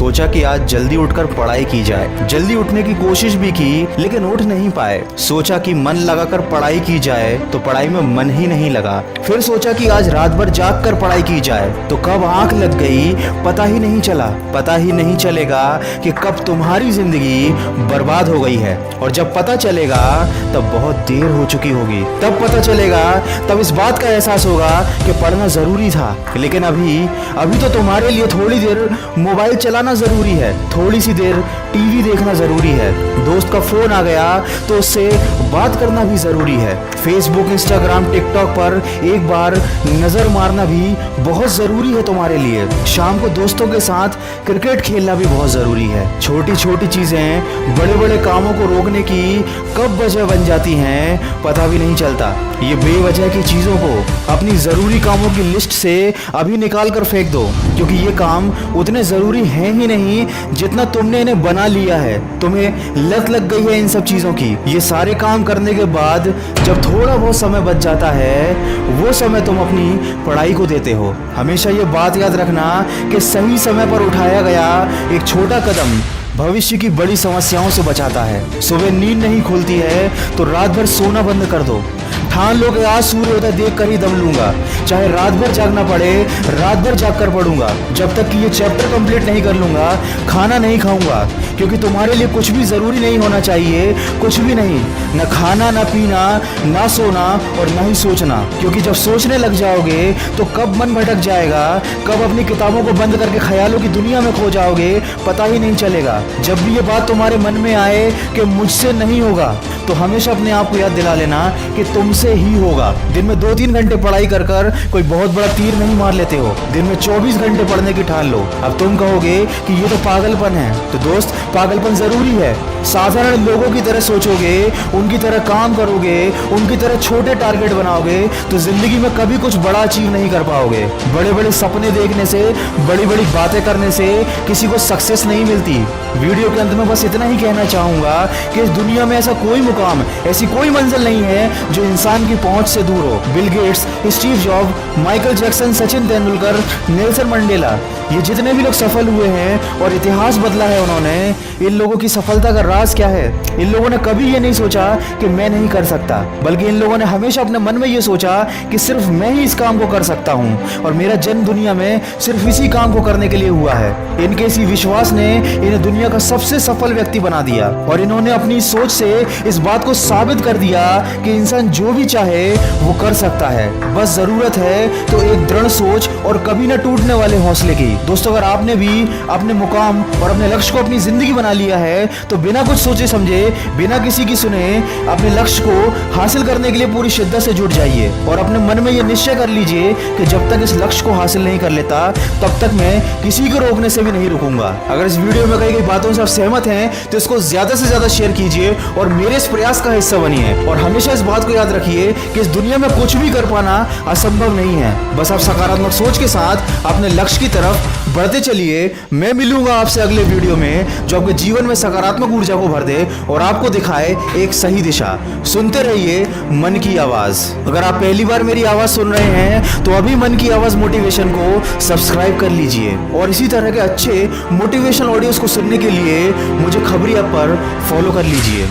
सोचा कि आज जल्दी उठकर पढ़ाई की जाए। जल्दी उठने की कोशिश भी की लेकिन उठ नहीं पाए। सोचा कि मन लगाकर पढ़ाई की जाए तो पढ़ाई में मन ही नहीं लगा। फिर सोचा कि आज रात भर जाग कर पढ़ाई की जाए तो कब आंख लग गई पता ही नहीं चला। पता ही नहीं चलेगा कि कब तुम्हारी जिंदगी बर्बाद हो गई है, और जब पता चलेगा तब बहुत देर हो चुकी होगी। तब पता चलेगा, तब इस बात का एहसास होगा कि पढ़ना जरूरी था। लेकिन अभी तो तुम्हारे लिए थोड़ी देर मोबाइल चलाना जरूरी है, थोड़ी सी देर टीवी देखना जरूरी है, दोस्त का फोन आ गया तो उससे बात करना भी जरूरी है, फेसबुक इंस्टाग्राम टिकटॉक पर एक बार नजर मारना भी बहुत जरूरी है तुम्हारे लिए। शाम को दोस्तों के साथ क्रिकेट खेलना भी बहुत जरूरी है। छोटी छोटी चीजें बड़े बड़े कामों को रोकने की कब वजह बन जाती हैं पता भी नहीं चलता। ये बेवजह की चीजों को अपनी जरूरी कामों की लिस्ट से अभी निकाल कर फेंक दो, क्योंकि ये काम उतने जरूरी हैं ही नहीं जितना तुमने इन्हें बना लिया है। तुम्हें लत लग गई है इन सब चीजों की। ये सारे काम करने के बाद जब थोड़ा बहुत समय बच जाता है वो समय तुम अपनी पढ़ाई को देते हो। हमेशा ये बात याद रखना कि सही समय पर उठाया गया एक छोटा कदम भविष्य की बड़ी समस्याओं से बचाता है। सुबह नींद नहीं खुलती है तो रात भर सोना बंद कर दो। ठान लो कि आज सूर्योदय देख कर ही दम लूंगा, चाहे रात भर जागना पड़े रात भर जाग कर पढ़ूंगा। जब तक कि ये चैप्टर कंप्लीट नहीं कर लूंगा खाना नहीं खाऊंगा, क्योंकि तुम्हारे लिए कुछ भी जरूरी नहीं होना चाहिए, कुछ भी नहीं, न खाना न पीना ना सोना और न ही सोचना। क्योंकि जब सोचने लग जाओगे तो कब मन भटक जाएगा, कब अपनी किताबों को बंद करके ख्यालों की दुनिया में खो जाओगे पता ही नहीं चलेगा। जब भी ये बात तुम्हारे मन में आए कि मुझसे नहीं होगा तो हमेशा अपने आप को याद दिला लेना कि तुमसे ही होगा। दिन में 2-3 घंटे पढ़ाई कर कर कोई बहुत बड़ा तीर नहीं मार लेते हो, दिन में 24 घंटे पढ़ने की ठान लो। अब तुम कहोगे कि ये तो पागलपन है, तो दोस्त पागलपन जरूरी है। साधारण लोगों की तरह सोचोगे, उनकी तरह काम करोगे, उनकी तरह छोटे टारगेट बनाओगे तो जिंदगी में कभी कुछ बड़ा अचीव नहीं कर पाओगे। बड़े बड़े सपने देखने से, बड़ी बड़ी बातें करने से किसी को सक्सेस नहीं मिलती। वीडियो के अंत में बस इतना ही कहना चाहूंगा कि इस दुनिया में ऐसा कोई मुकाम, ऐसी कोई मंजिल नहीं है जो इंसान की पहुंच से दूर हो। Bill Gates, Steve job, Michael Jackson, Sachin Tendulkar, Nelson Mandela, ये जितने भी लोग सफल हुए हैं और इतिहास बदला है उन्होंने, इन लोगों की सफलता का राज क्या है? इन लोगों ने कभी ये नहीं सोचा कि मैं नहीं कर सकता, बल्कि इन लोगों ने हमेशा अपने मन में ये सोचा कि सिर्फ मैं ही इस काम को कर सकता हूँ और मेरा जन्म दुनिया में सिर्फ इसी काम को करने के लिए हुआ है। इनके इसी विश्वास ने इन्हें दुनिया का सबसे सफल व्यक्ति बना दिया और इन्होंने अपनी सोच से इस बात को साबित कर दिया कि इंसान जो भी चाहे वो कर सकता है। बस जरूरत है तो एक दृढ़ सोच और कभी न टूटने वाले हौसले की। दोस्तों, अगर आपने भी अपने मुकाम और अपने लक्ष्य को अपनी जिंदगी बना लिया है तो बिना कुछ सोचे समझे, बिना किसी की सुने अपने लक्ष्य को हासिल करने के लिए पूरी शिद्दत से जुट जाइए और अपने मन में ये निश्चय कर लीजिए कि जब तक इस लक्ष्य को हासिल नहीं कर लेता तब तक मैं किसी को रोकने से भी नहीं रुकूंगा। अगर इस वीडियो में कही गई बातों से आप सहमत हैं तो इसको ज्यादा से ज्यादा शेयर कीजिए और मेरे इस प्रयास का हिस्सा बनिए। और हमेशा इस बात को याद रखिए कि इस दुनिया में कुछ भी कर पाना असंभव नहीं है। बस आप सकारात्मक सोच के साथ अपने लक्ष्य की तरफ बढ़ते चलिए। मैं मिलूंगा आपसे अगले वीडियो में जो आपके जीवन में सकारात्मक ऊर्जा को भर दे और आपको दिखाए एक सही दिशा। सुनते रहिए मन की आवाज। अगर आप पहली बार मेरी आवाज सुन रहे हैं तो अभी मन की आवाज मोटिवेशन को सब्सक्राइब कर लीजिए और इसी तरह के अच्छे मोटिवेशनल ऑडियोज को सुनने के लिए मुझे खबरी ऐप पर फॉलो कर लीजिए।